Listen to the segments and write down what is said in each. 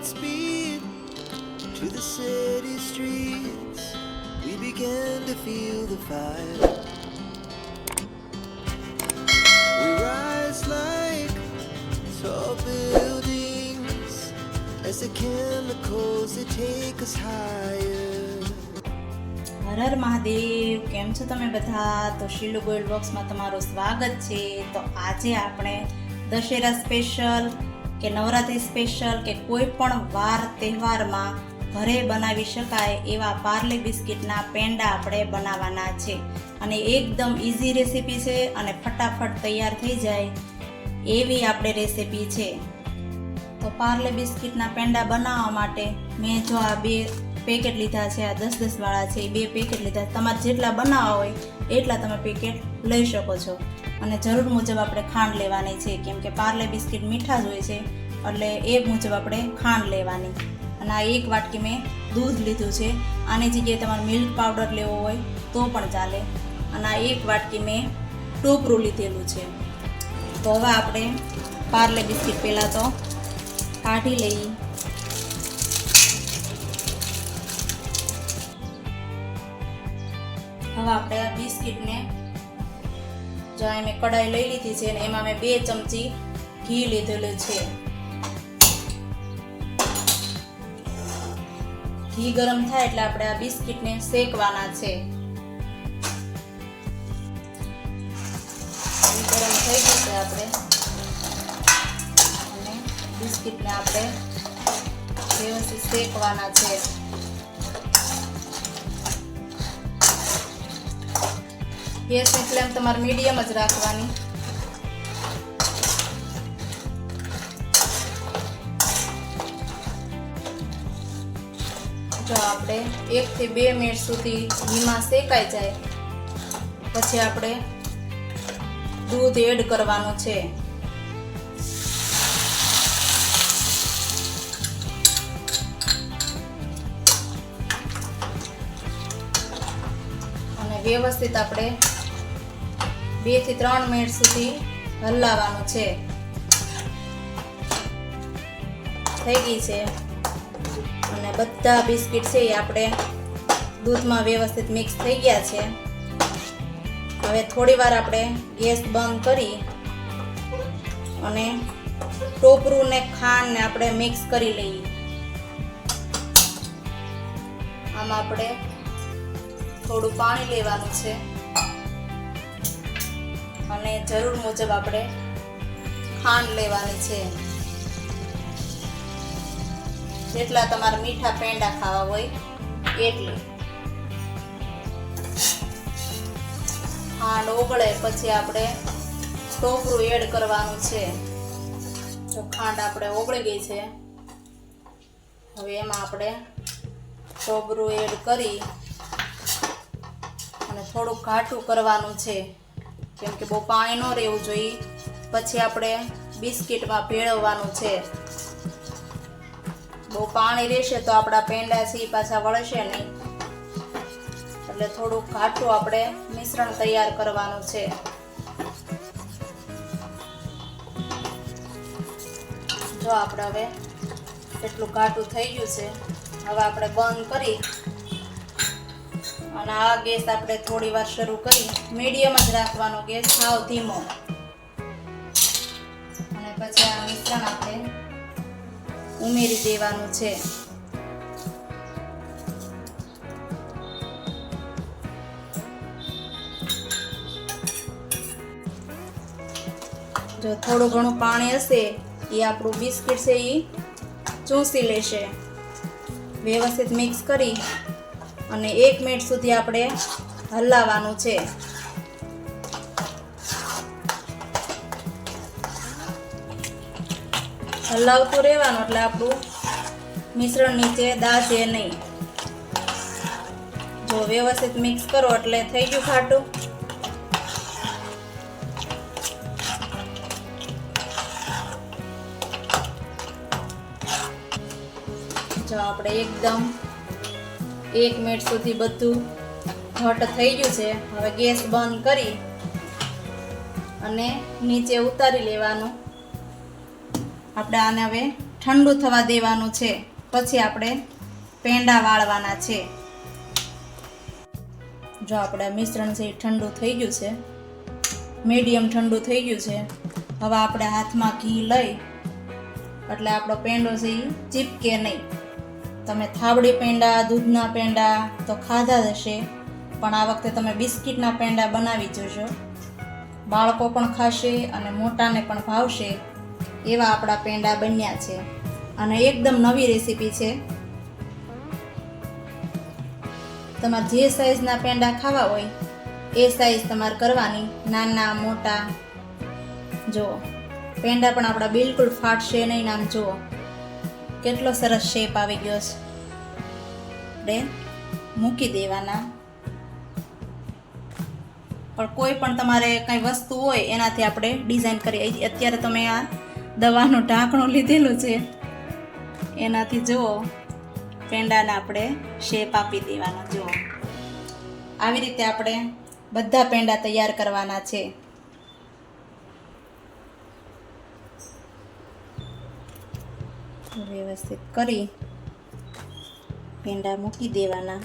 light speed to the city streets. We began to feel the fire. We rise like tall buildings as the chemicals they take us higher. Har Har Mahadev. કેમ છો તમે બધા? તો શીલુ gold બોક્સમાં તમારું સ્વાગત છે. તો આજે આપણે દશેરા સ્પેશિયલ કે નવરાત્રિ સ્પેશિયલ કે કોઈ પણ વાર તહેવારમાં ઘરે બનાવી શકાય એવા પાર્લે બિસ્કિટના પેંડા આપણે બનાવવાના છે. અને એકદમ ઇઝી રેસીપી છે અને ફટાફટ તૈયાર થઈ જાય એવી આપણે રેસીપી છે. તો પાર્લે બિસ્કિટના પેંડા બનાવવા માટે મેં જો આ 2 પેકેટ લીધા છે. આ 10-10 વાળા છે. 2 પેકેટ લીધા. તમારે જેટલા બનાવવા હોય એટલા તમે પેકેટ લઈ શકો છો. અને જરૂર મુજબ આપણે ખાંડ લેવાની છે, કેમ કે પાર્લે બિસ્કિટ મીઠા જ હોય છે, એટલે એ મુજબ આપણે ખાંડ લેવાની. અને આ 1 વાટકી મેં દૂધ લીધું છે. આની જગ્યાએ તમારે મિલ્ક પાવડર લેવો હોય તો પણ ચાલે. અને આ 1 વાટકી મેં ટોપરું લીધેલું છે. તો હવે આપણે પાર્લે બિસ્કિટ પહેલાં તો કાઢી લઈએ. હવે આપણે આ બિસ્કિટને જો મેં કઢાઈ લઈ લીધી છે અને એમાં મેં 2 ચમચી ઘી લીધેલું છે. ઘી ગરમ થાય એટલે આપણે આ બિસ્કિટને શેકવાના છે. ઘી ગરમ થઈ ગયું છે આપણે અને બિસ્કિટને આપણે વ્યવસ્થિત શેકવાના છે. ગેસની ફ્લેમ તમારે મીડિયમ જ રાખવાની. જો આપણે 1 થી 2 મિનિટ સુધી ઘીમાં શેકાઈ જાય પછી આપણે દૂધ એડ કરવાનું છે. અને વ્યવસ્થિત આપણે 2 થી 3 મિનિટ સુધી હલાવવાનું છે. થઈ ગઈ છે અને બધા બિસ્કિટ છે એ આપણે દૂધમાં વ્યવસ્થિત મિક્સ થઈ ગયા છે. હવે થોડી વાર આપણે ગેસ બંધ કરી અને ટોપરું ને ખાંડ ને આપણે મિક્સ કરી લઈએ. આમાં આપણે થોડું પાણી લેવાનું છે અને જરૂર મુજબ આપણે ખાંડ લેવાની છે. જેટલા તમારે મીઠા પેંડા ખાવા હોય એટલી. ખાંડ ઓગળે પછી આપણે ટોપરું એડ કરવાનું છે. તો ખાંડ આપણે ઓગળી ગઈ છે. હવે એમાં આપણે ટોપરું એડ કરી અને થોડું ઘાટું કરવાનું છે, કેમ કે બહુ પાણી ન રહેવું જોઈએ. પછી આપણે બિસ્કિટમાં ભેળવવાનું છે. બહુ પાણી રહેશે તો આપણા પેંડા છે પાછા વળશે નહીં, એટલે થોડું ઘાટું આપણે મિશ્રણ તૈયાર કરવાનું છે. જો આપણે હવે એટલું ઘાટું થઈ ગયું છે. હવે આપણે બંધ કરી અને આ ગેસ આપણે થોડી વાર શરૂ કરી મીડિયમ જ રાખવાનો ગેસ, સાવ ધીમો. અને પછી આ મિશ્રણ આપણે ઉમેરી દેવાનું છે. જો થોડું ઘણું પાણી હશે એ આપણું બિસ્કિટ છે એ ચૂસી લેશે. વ્યવસ્થિત મિક્સ કરી અને 1 મિનિટ સુધી આપણે હલાવવાનું છે. હલાવતું રહેવાનું એટલે આપણું મિશ્રણ નીચે દાઝે નહીં. જો વ્યવસ્થિત મિક્સ કરો એટલે થઈ ગયું ખાટું. જો આપણે એકદમ 1 મિનિટ સુધી બધું ઘટ થઈ ગયું છે. હવે ગેસ બંધ કરી અને નીચે ઉતારી લેવાનું. આપણે આને હવે ઠંડુ થવા દેવાનું છે. પછી આપણે પેંડા વાળવાના છે. જો આપણે મિશ્રણ છે એ ઠંડુ થઈ ગયું છે, મીડિયમ ઠંડુ થઈ ગયું છે. હવે આપણે હાથમાં ઘી લઈ એટલે આપણો પેંડો છે એ ચીપકે નહીં. તમે થાબડી પેંડા, દૂધના પેંડા તો ખાધા જ હશે, પણ આ વખતે તમે બિસ્કિટના પેંડા બનાવી જોજો. બાળકો પણ ખાશે અને મોટાને પણ ભાવશે એવા આપણા પેંડા બન્યા છે. અને એકદમ નવી રેસીપી છે. તમારે જે સાઈઝના પેંડા ખાવા હોય એ સાઈઝ તમારે કરવાની, નાના મોટા. જુઓ પેંડા પણ આપણા બિલકુલ ફાટશે નહીં. આમ જુઓ કેટલો સરસ શેપ આવી ગયો છે. આપણે મૂકી દેવાના. પણ કોઈ પણ તમારે કંઈ વસ્તુ હોય એનાથી આપણે ડિઝાઇન કરીએ. અત્યારે તમે આ દવાનું ઢાંકણું લીધેલું છે એનાથી જુઓ પેંડાને આપણે શેપ આપી દેવાનો. જુઓ આવી રીતે આપણે બધા પેંડા તૈયાર કરવાના છે. વ્યવસ્થિત કરી પેંડા મૂકી દેવાના.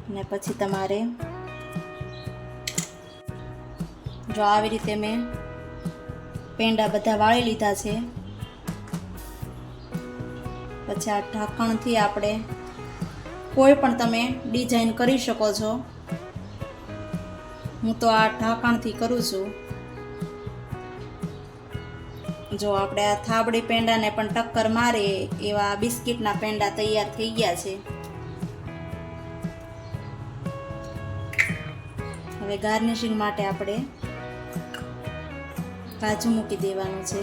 અને પછી તમારે જો આવી રીતે મેં પેંડા બધા વાળી લીધા છે. પછી આ ઢાંકણથી આપણે કોઈ પણ તમે ડિઝાઇન કરી શકો છો. હું તો આ ઢાંકણથી કરું છું. જો આપણે આ થાબડી પેંડાને પણ ટક્કર મારે એવા બિસ્કિટના પેંડા તૈયાર થઈ ગયા છે. હવે ગાર્નિશિંગ માટે આપણે કાજુ મૂકી દેવાનું છે.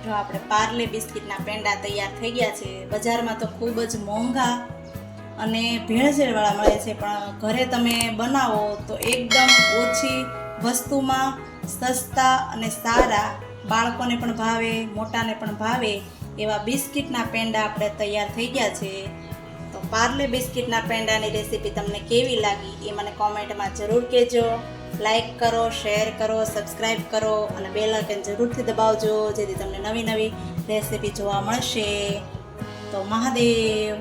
જો આપણે પાર્લે બિસ્કિટના પેંડા તૈયાર થઈ ગયા છે. બજારમાં તો ખૂબ જ મોંઘા અને ભેળસેળવાળા મળે છે, પણ ઘરે તમે બનાવો તો એકદમ ઓછી વસ્તુમાં સસ્તા અને સારા, બાળકોને પણ ભાવે, મોટાને પણ ભાવે એવા બિસ્કિટના પેંડા આપણે તૈયાર થઈ ગયા છે. તો પાર્લે બિસ્કિટના પેંડાની રેસીપી તમને કેવી લાગી એ મને કોમેન્ટમાં જરૂર કહેજો. લાઈક કરો, શેર કરો, સબસ્ક્રાઈબ કરો અને બેલ આઇકન જરૂરથી દબાવજો, જેથી તમને નવી નવી રેસીપી જોવા મળશે. તો મહાદેવ.